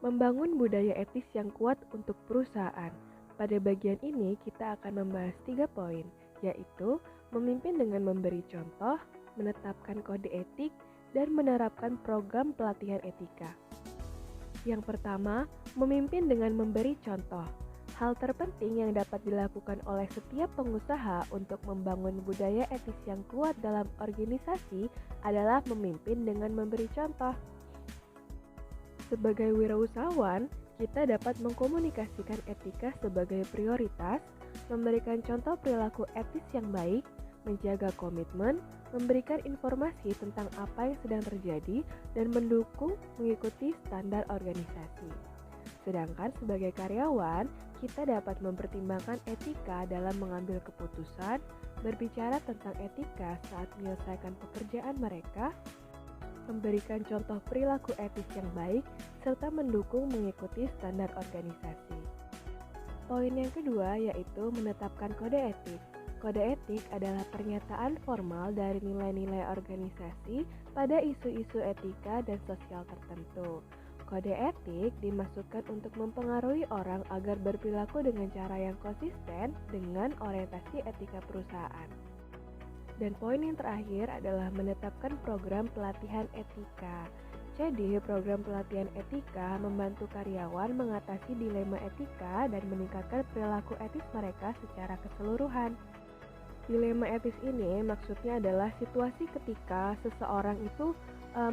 Membangun budaya etis yang kuat untuk perusahaan. Pada bagian ini kita akan membahas 3 poin, yaitu memimpin dengan memberi contoh, menetapkan kode etik, dan menerapkan program pelatihan etika. Yang pertama, memimpin dengan memberi contoh. Hal terpenting yang dapat dilakukan oleh setiap pengusaha untuk membangun budaya etis yang kuat dalam organisasi adalah memimpin dengan memberi contoh. Sebagai wirausahawan, kita dapat mengkomunikasikan etika sebagai prioritas, memberikan contoh perilaku etis yang baik, menjaga komitmen, memberikan informasi tentang apa yang sedang terjadi, dan mendukung mengikuti standar organisasi. Sedangkan sebagai karyawan, kita dapat mempertimbangkan etika dalam mengambil keputusan, berbicara tentang etika saat menyelesaikan pekerjaan mereka, memberikan contoh perilaku etis yang baik, serta mendukung mengikuti standar organisasi. Poin yang kedua yaitu menetapkan kode etik. Kode etik adalah pernyataan formal dari nilai-nilai organisasi pada isu-isu etika dan sosial tertentu. Kode etik dimasukkan untuk mempengaruhi orang agar berperilaku dengan cara yang konsisten dengan orientasi etika perusahaan. Dan poin yang terakhir adalah menetapkan program pelatihan etika. Jadi, program pelatihan etika membantu karyawan mengatasi dilema etika dan meningkatkan perilaku etis mereka secara keseluruhan. Dilema etis ini maksudnya adalah situasi ketika seseorang itu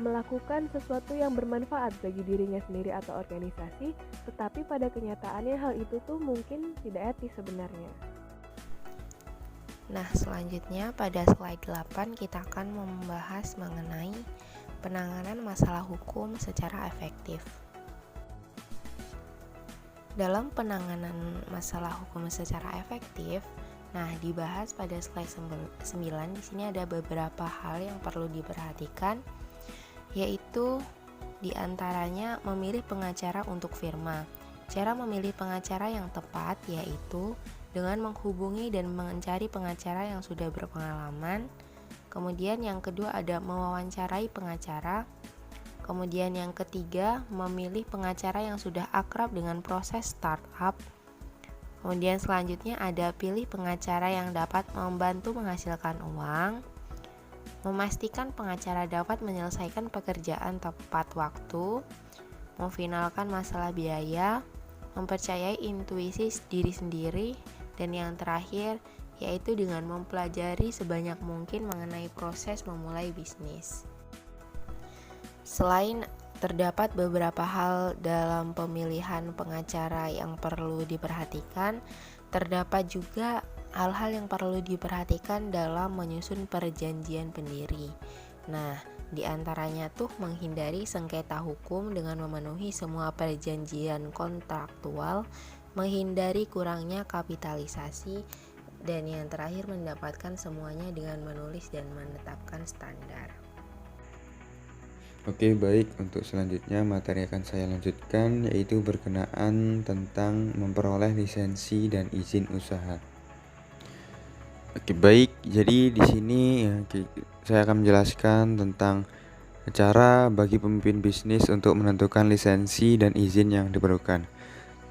melakukan sesuatu yang bermanfaat bagi dirinya sendiri atau organisasi, tetapi pada kenyataannya hal itu tuh mungkin tidak etis sebenarnya. Nah, selanjutnya pada slide 8 kita akan membahas mengenai penanganan masalah hukum secara efektif. Dalam penanganan masalah hukum secara efektif, dibahas pada slide 9 di sini ada beberapa hal yang perlu diperhatikan, yaitu diantaranya memilih pengacara untuk firma. Cara memilih pengacara yang tepat yaitu dengan menghubungi dan mencari pengacara yang sudah berpengalaman. Kemudian yang kedua ada mewawancarai pengacara. Kemudian yang ketiga memilih pengacara yang sudah akrab dengan proses startup. Kemudian selanjutnya ada pilih pengacara yang dapat membantu menghasilkan uang. Memastikan pengacara dapat menyelesaikan pekerjaan tepat waktu. Memfinalkan masalah biaya. Mempercayai intuisi diri sendiri. Dan yang terakhir, yaitu dengan mempelajari sebanyak mungkin mengenai proses memulai bisnis. Selain terdapat beberapa hal dalam pemilihan pengacara yang perlu diperhatikan, terdapat juga hal-hal yang perlu diperhatikan dalam menyusun perjanjian pendiri. Di antaranya tuh menghindari sengketa hukum dengan memenuhi semua perjanjian kontraktual, menghindari kurangnya kapitalisasi, dan yang terakhir mendapatkan semuanya dengan menulis dan menetapkan standar. Oke, baik. Untuk selanjutnya materi akan saya lanjutkan, yaitu berkenaan tentang memperoleh lisensi dan izin usaha. Oke, baik. Jadi di sini saya akan menjelaskan tentang cara bagi pemimpin bisnis untuk menentukan lisensi dan izin yang diperlukan.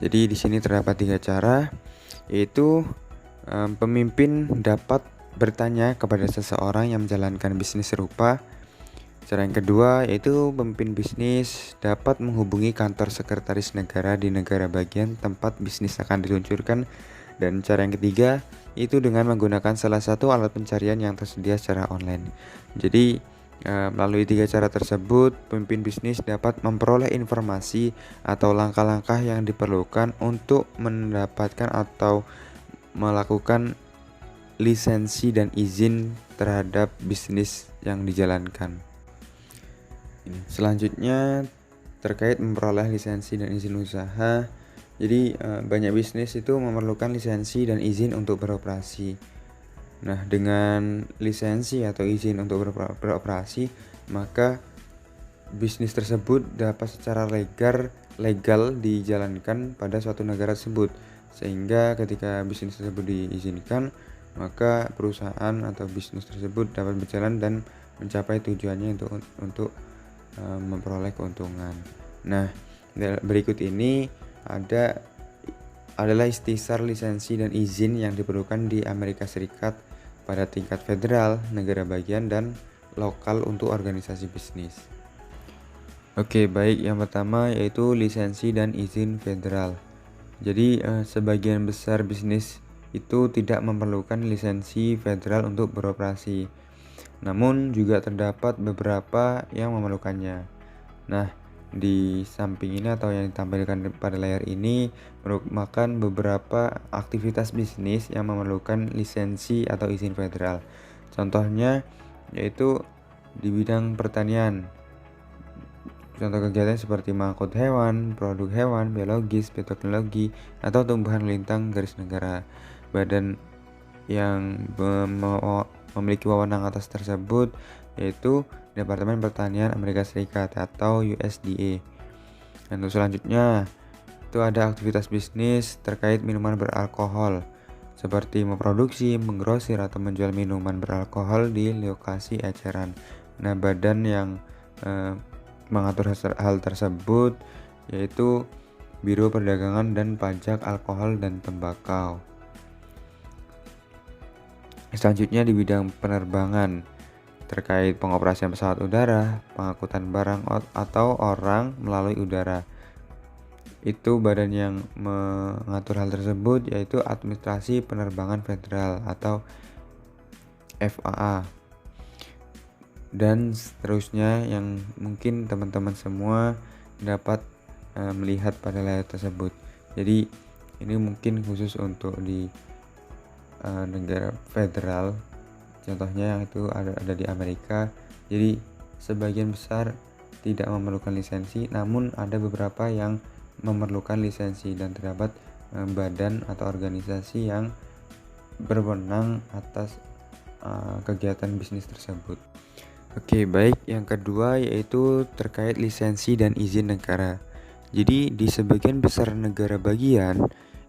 Jadi di sini terdapat 3 cara, yaitu pemimpin dapat bertanya kepada seseorang yang menjalankan bisnis serupa. Cara yang kedua yaitu pemimpin bisnis dapat menghubungi kantor sekretaris negara di negara bagian tempat bisnis akan diluncurkan. Dan cara yang ketiga itu dengan menggunakan salah satu alat pencarian yang tersedia secara online. Jadi melalui 3 cara tersebut, pemimpin bisnis dapat memperoleh informasi atau langkah-langkah yang diperlukan untuk mendapatkan atau melakukan lisensi dan izin terhadap bisnis yang dijalankan. Selanjutnya terkait memperoleh lisensi dan izin usaha. Jadi banyak bisnis itu memerlukan lisensi dan izin untuk beroperasi. Dengan lisensi atau izin untuk beroperasi, maka bisnis tersebut dapat secara legal dijalankan pada suatu negara tersebut. Sehingga ketika bisnis tersebut diizinkan, maka perusahaan atau bisnis tersebut dapat berjalan dan mencapai tujuannya untuk memperoleh keuntungan. Berikut ini adalah ikhtisar lisensi dan izin yang diperlukan di Amerika Serikat pada tingkat federal, negara bagian, dan lokal untuk organisasi bisnis. Oke, baik. Yang pertama yaitu lisensi dan izin federal. Jadi sebagian besar bisnis itu tidak memerlukan lisensi federal untuk beroperasi. Namun juga terdapat beberapa yang memerlukannya. Nah, di samping ini atau yang ditampilkan pada layar ini merupakan beberapa aktivitas bisnis yang memerlukan lisensi atau izin federal. Contohnya yaitu di bidang pertanian. Contoh kegiatan seperti mengangkut hewan, produk hewan, biologis, bioteknologi, atau tumbuhan lintang garis negara. Badan yang memiliki wewenang atas tersebut yaitu Departemen Pertanian Amerika Serikat atau USDA. Dan untuk selanjutnya itu ada aktivitas bisnis terkait minuman beralkohol seperti memproduksi, menggrosir atau menjual minuman beralkohol di lokasi eceran. Nah, badan yang mengatur hal tersebut yaitu Biro Perdagangan dan Pajak Alkohol dan Tembakau. Selanjutnya di bidang penerbangan terkait pengoperasian pesawat udara, pengangkutan barang atau orang melalui udara. Itu badan yang mengatur hal tersebut yaitu Administrasi Penerbangan Federal atau FAA. Dan seterusnya yang mungkin teman-teman semua dapat melihat pada layar tersebut. Jadi ini mungkin khusus untuk di negara federal, contohnya yang itu ada di Amerika. Jadi sebagian besar tidak memerlukan lisensi, namun ada beberapa yang memerlukan lisensi dan terdapat badan atau organisasi yang berwenang atas kegiatan bisnis tersebut. Oke, baik. Yang kedua yaitu terkait lisensi dan izin negara. Jadi di sebagian besar negara bagian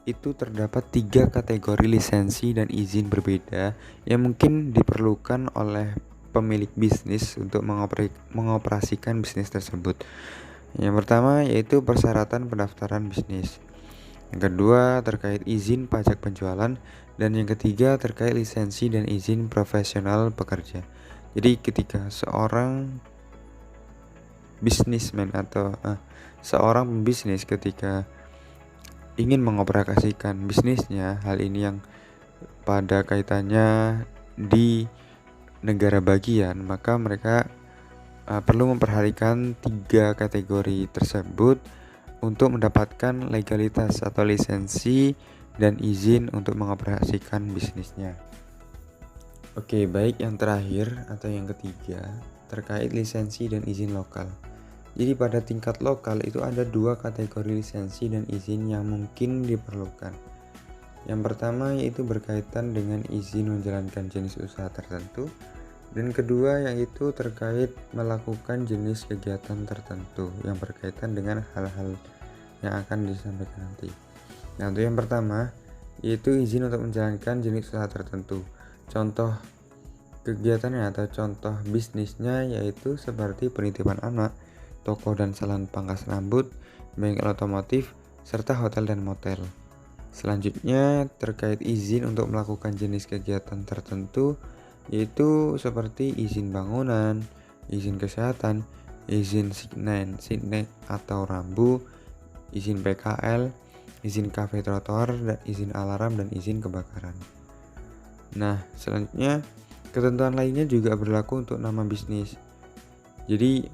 itu terdapat 3 kategori lisensi dan izin berbeda yang mungkin diperlukan oleh pemilik bisnis untuk mengoperasikan bisnis tersebut. Yang pertama yaitu persyaratan pendaftaran bisnis. Yang kedua terkait izin pajak penjualan, dan yang ketiga terkait lisensi dan izin profesional pekerja. Jadi ketika seorang bisnismen atau seorang pembisnis ketika ingin mengoperasikan bisnisnya, hal ini yang pada kaitannya di negara bagian, maka mereka perlu memperhatikan 3 kategori tersebut untuk mendapatkan legalitas atau lisensi dan izin untuk mengoperasikan bisnisnya. Oke, baik. Yang terakhir atau yang ketiga terkait lisensi dan izin lokal. Jadi pada tingkat lokal itu ada 2 kategori lisensi dan izin yang mungkin diperlukan. Yang pertama yaitu berkaitan dengan izin menjalankan jenis usaha tertentu, dan kedua yaitu terkait melakukan jenis kegiatan tertentu yang berkaitan dengan hal-hal yang akan disampaikan nanti. Nah, untuk yang pertama yaitu izin untuk menjalankan jenis usaha tertentu. Contoh kegiatannya atau contoh bisnisnya yaitu seperti penitipan anak, toko dan salon pangkas rambut, bengkel otomotif, serta hotel dan motel. Selanjutnya terkait izin untuk melakukan jenis kegiatan tertentu yaitu seperti izin bangunan, izin kesehatan, izin signet atau rambu, izin PKL, izin kafe trotoar, izin alarm, dan izin kebakaran. Nah, selanjutnya ketentuan lainnya juga berlaku untuk nama bisnis. Jadi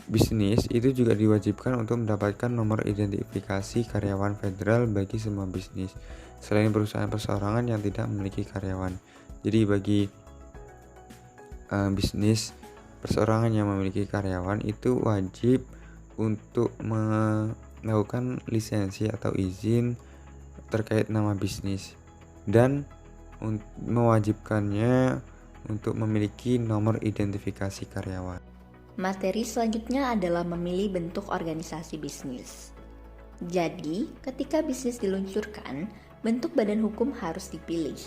bisnis itu juga diwajibkan untuk mendapatkan nomor identifikasi karyawan federal bagi semua bisnis, selain perusahaan perseorangan yang tidak memiliki karyawan. Jadi bagi bisnis perseorangan yang memiliki karyawan itu wajib untuk melakukan lisensi atau izin terkait nama bisnis, dan mewajibkannya untuk memiliki nomor identifikasi karyawan. Materi selanjutnya adalah memilih bentuk organisasi bisnis. Jadi, ketika bisnis diluncurkan, bentuk badan hukum harus dipilih.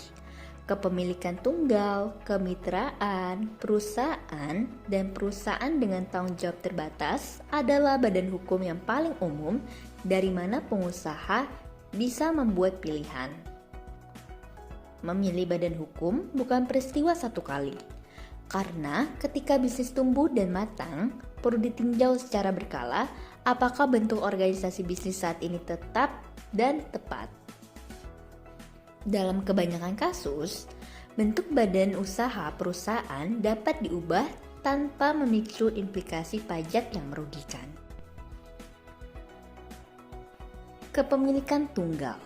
Kepemilikan tunggal, kemitraan, perusahaan, dan perusahaan dengan tanggung jawab terbatas adalah badan hukum yang paling umum dari mana pengusaha bisa membuat pilihan. Memilih badan hukum bukan peristiwa satu kali, karena ketika bisnis tumbuh dan matang, perlu ditinjau secara berkala apakah bentuk organisasi bisnis saat ini tetap dan tepat. Dalam kebanyakan kasus, bentuk badan usaha perusahaan dapat diubah tanpa memicu implikasi pajak yang merugikan. Kepemilikan tunggal.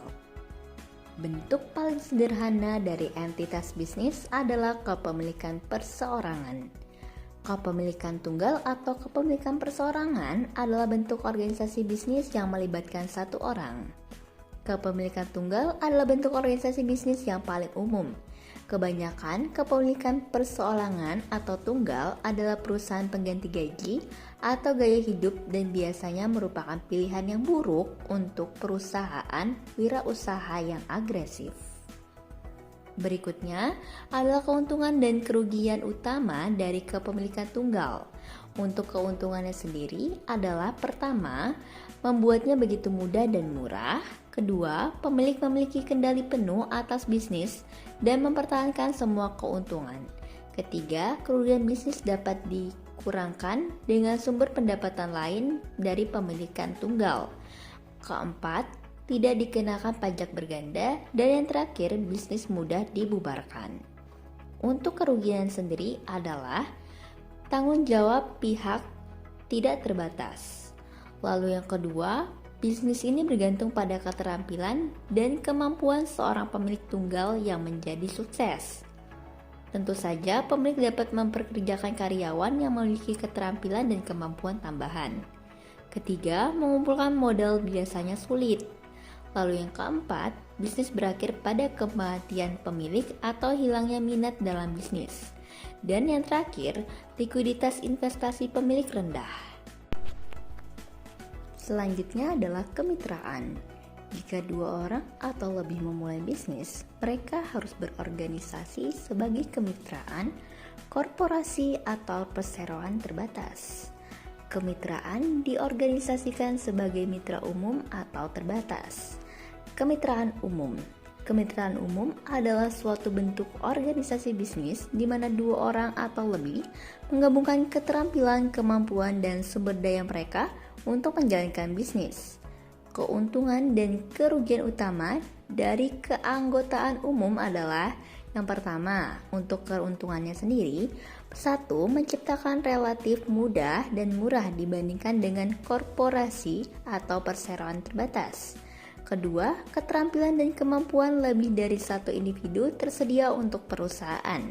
Bentuk paling sederhana dari entitas bisnis adalah kepemilikan perseorangan. Kepemilikan tunggal atau kepemilikan perseorangan adalah bentuk organisasi bisnis yang melibatkan satu orang. Kepemilikan tunggal adalah bentuk organisasi bisnis yang paling umum. Kebanyakan kepemilikan perseorangan atau tunggal adalah perusahaan pengganti gaji atau gaya hidup dan biasanya merupakan pilihan yang buruk untuk perusahaan wirausaha yang agresif. Berikutnya adalah keuntungan dan kerugian utama dari kepemilikan tunggal. Untuk keuntungannya sendiri adalah pertama, membuatnya begitu mudah dan murah. Kedua, pemilik memiliki kendali penuh atas bisnis dan mempertahankan semua keuntungan. Ketiga, kerugian bisnis dapat dikurangkan dengan sumber pendapatan lain dari pemilikan tunggal. Keempat, tidak dikenakan pajak berganda. Dan yang terakhir, bisnis mudah dibubarkan. Untuk kerugian sendiri adalah tanggung jawab pihak tidak terbatas. Lalu yang kedua, bisnis ini bergantung pada keterampilan dan kemampuan seorang pemilik tunggal yang menjadi sukses. Tentu saja pemilik dapat memperkerjakan karyawan yang memiliki keterampilan dan kemampuan tambahan. Ketiga, mengumpulkan modal biasanya sulit. Lalu yang keempat, bisnis berakhir pada kematian pemilik atau hilangnya minat dalam bisnis. Dan yang terakhir, likuiditas investasi pemilik rendah. Selanjutnya adalah kemitraan. Jika dua orang atau lebih memulai bisnis, mereka harus berorganisasi sebagai kemitraan, korporasi, atau perseroan terbatas. Kemitraan diorganisasikan sebagai mitra umum atau terbatas. Kemitraan umum. Kemitraan umum adalah suatu bentuk organisasi bisnis di mana dua orang atau lebih menggabungkan keterampilan, kemampuan, dan sumber daya mereka untuk menjalankan bisnis. Keuntungan dan kerugian utama dari keanggotaan umum adalah yang pertama, untuk keuntungannya sendiri, satu, menciptakan relatif mudah dan murah dibandingkan dengan korporasi atau perseroan terbatas. Kedua, keterampilan dan kemampuan lebih dari satu individu tersedia untuk perusahaan.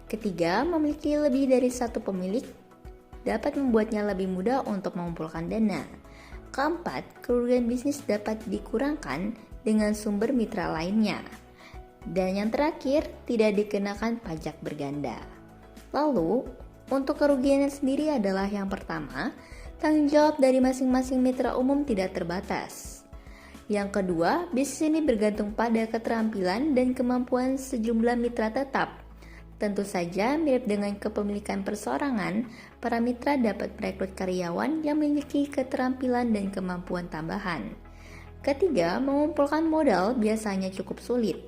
Ketiga, memiliki lebih dari satu pemilik dapat membuatnya lebih mudah untuk mengumpulkan dana. Keempat, kerugian bisnis dapat dikurangkan dengan sumber mitra lainnya. Dan yang terakhir, tidak dikenakan pajak berganda. Lalu, untuk kerugiannya sendiri adalah yang pertama, tanggung jawab dari masing-masing mitra umum tidak terbatas. Yang kedua, bisnis ini bergantung pada keterampilan dan kemampuan sejumlah mitra tetap. Tentu saja, mirip dengan kepemilikan perseorangan, para mitra dapat merekrut karyawan yang memiliki keterampilan dan kemampuan tambahan. Ketiga, mengumpulkan modal biasanya cukup sulit.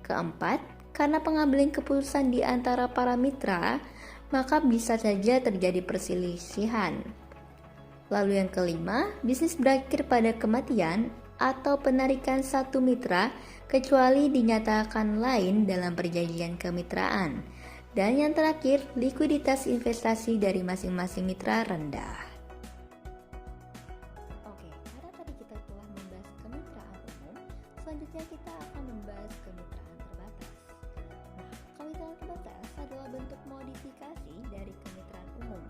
Keempat, karena pengambilan keputusan di antara para mitra, maka bisa saja terjadi perselisihan. Lalu yang kelima, bisnis berakhir pada kematian atau penarikan satu mitra kecuali dinyatakan lain dalam perjanjian kemitraan. Dan yang terakhir, likuiditas investasi dari masing-masing mitra rendah. Oke, karena tadi kita telah membahas kemitraan umum, selanjutnya kita akan membahas kemitraan terbatas. Nah, kemitraan terbatas adalah bentuk modifikasi dari kemitraan umum.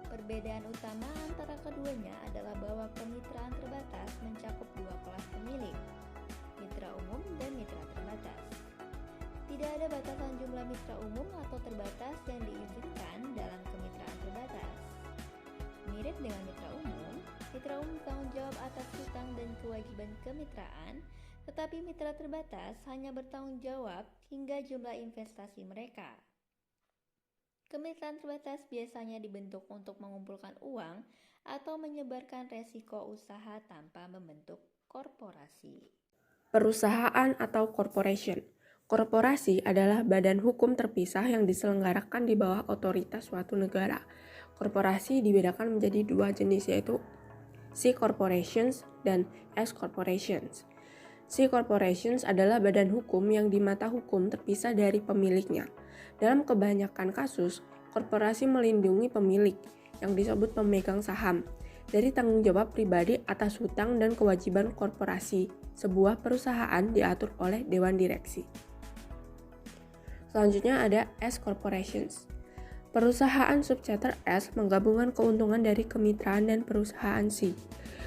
Perbedaan utama antara keduanya adalah bahwa kemitraan terbatas mencakup dua kelas pemilik, mitra umum dan mitra terbatas. Tidak ada batasan jumlah mitra umum atau terbatas yang diizinkan dalam kemitraan terbatas. Mirip dengan mitra umum bertanggung jawab atas hutang dan kewajiban kemitraan, Tetapi mitra terbatas hanya bertanggung jawab hingga jumlah investasi mereka. Kemitraan terbatas biasanya dibentuk untuk mengumpulkan uang atau menyebarkan resiko usaha tanpa membentuk korporasi. Perusahaan atau corporation. Korporasi adalah badan hukum terpisah yang diselenggarakan di bawah otoritas suatu negara. Korporasi dibedakan menjadi dua jenis, yaitu C corporations dan S corporations. C corporations adalah badan hukum yang di mata hukum terpisah dari pemiliknya. Dalam kebanyakan kasus, korporasi melindungi pemilik yang disebut pemegang saham dari tanggung jawab pribadi atas hutang dan kewajiban korporasi. Sebuah perusahaan diatur oleh dewan direksi. Selanjutnya ada S corporations. Perusahaan subchapter S menggabungkan keuntungan dari kemitraan dan perusahaan C.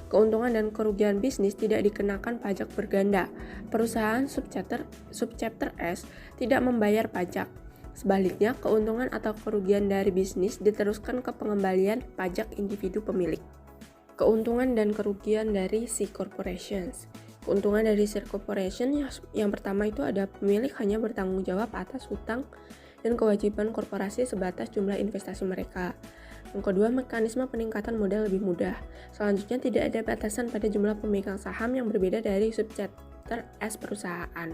Keuntungan dan kerugian bisnis tidak dikenakan pajak berganda. Perusahaan subchapter S tidak membayar pajak. Sebaliknya, keuntungan atau kerugian dari bisnis diteruskan ke pengembalian pajak individu pemilik. Keuntungan dan kerugian dari C corporations. Keuntungan dari C corporation yang pertama itu ada pemilik hanya bertanggung jawab atas hutang dan kewajiban korporasi sebatas jumlah investasi mereka. Yang kedua, mekanisme peningkatan modal lebih mudah. Selanjutnya, tidak ada batasan pada jumlah pemegang saham yang berbeda dari subchapter S perusahaan.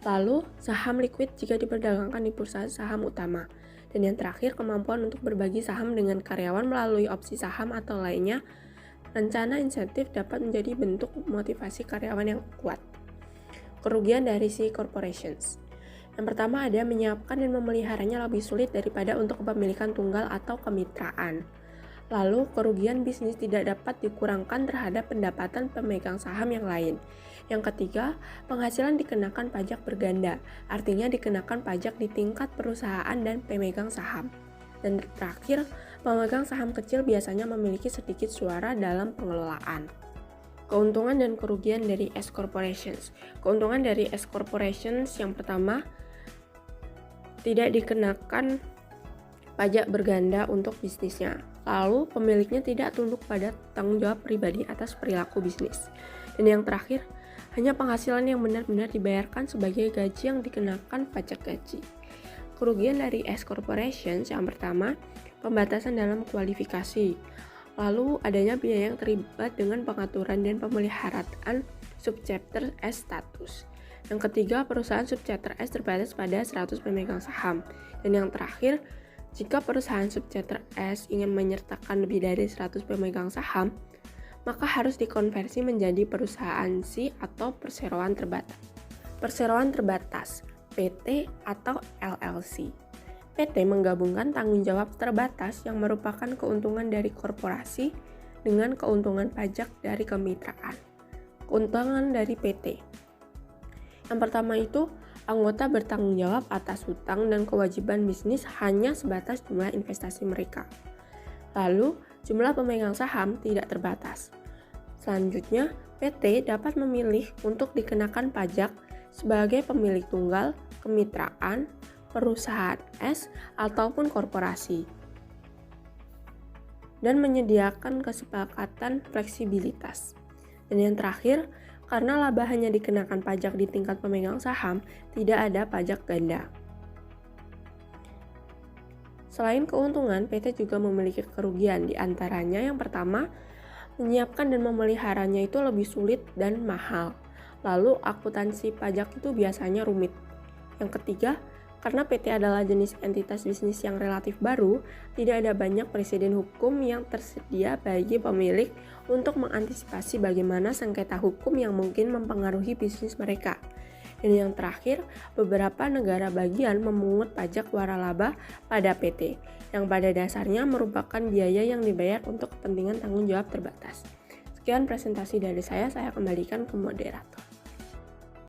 Lalu, saham liquid jika diperdagangkan di perusahaan saham utama. Dan yang terakhir, kemampuan untuk berbagi saham dengan karyawan melalui opsi saham atau lainnya. Rencana insentif dapat menjadi bentuk motivasi karyawan yang kuat. Kerugian dari C corporations. Yang pertama ada menyiapkan dan memeliharanya lebih sulit daripada untuk kepemilikan tunggal atau kemitraan. Lalu, kerugian bisnis tidak dapat dikurangkan terhadap pendapatan pemegang saham yang lain. Yang ketiga, penghasilan dikenakan pajak berganda, artinya dikenakan pajak di tingkat perusahaan dan pemegang saham. Dan terakhir, pemegang saham kecil biasanya memiliki sedikit suara dalam pengelolaan. Keuntungan dan kerugian dari S corporations. Keuntungan dari S corporations yang pertama, tidak dikenakan pajak berganda untuk bisnisnya. Lalu, pemiliknya tidak tunduk pada tanggung jawab pribadi atas perilaku bisnis. Dan yang terakhir, hanya penghasilan yang benar-benar dibayarkan sebagai gaji yang dikenakan pajak gaji. Kerugian dari S corporations yang pertama, pembatasan dalam kualifikasi. Lalu, adanya biaya yang terlibat dengan pengaturan dan pemeliharaan subchapter S status. Yang ketiga, perusahaan subchapter S terbatas pada 100 pemegang saham. Dan yang terakhir, jika perusahaan subchapter S ingin menyertakan lebih dari 100 pemegang saham, maka harus dikonversi menjadi perusahaan C atau perseroan terbatas. Perseroan terbatas, PT atau LLC. PT menggabungkan tanggung jawab terbatas yang merupakan keuntungan dari korporasi dengan keuntungan pajak dari kemitraan. Keuntungan dari PT. Yang pertama itu, anggota bertanggung jawab atas hutang dan kewajiban bisnis hanya sebatas jumlah investasi mereka. Lalu, jumlah pemegang saham tidak terbatas. Selanjutnya, PT dapat memilih untuk dikenakan pajak sebagai pemilik tunggal, kemitraan, perusahaan S, ataupun korporasi. Dan menyediakan kesepakatan fleksibilitas. Dan yang terakhir, karena laba hanya dikenakan pajak di tingkat pemegang saham, tidak ada pajak ganda. Selain keuntungan, PT juga memiliki kerugian, di antaranya yang pertama, menyiapkan dan memeliharanya itu lebih sulit dan mahal. Lalu, akuntansi pajak itu biasanya rumit. Yang ketiga, karena PT adalah jenis entitas bisnis yang relatif baru, tidak ada banyak presiden hukum yang tersedia bagi pemilik untuk mengantisipasi bagaimana sengketa hukum yang mungkin mempengaruhi bisnis mereka. Dan yang terakhir, beberapa negara bagian memungut pajak waralaba pada PT, yang pada dasarnya merupakan biaya yang dibayar untuk kepentingan tanggung jawab terbatas. Sekian presentasi dari saya kembalikan ke moderator.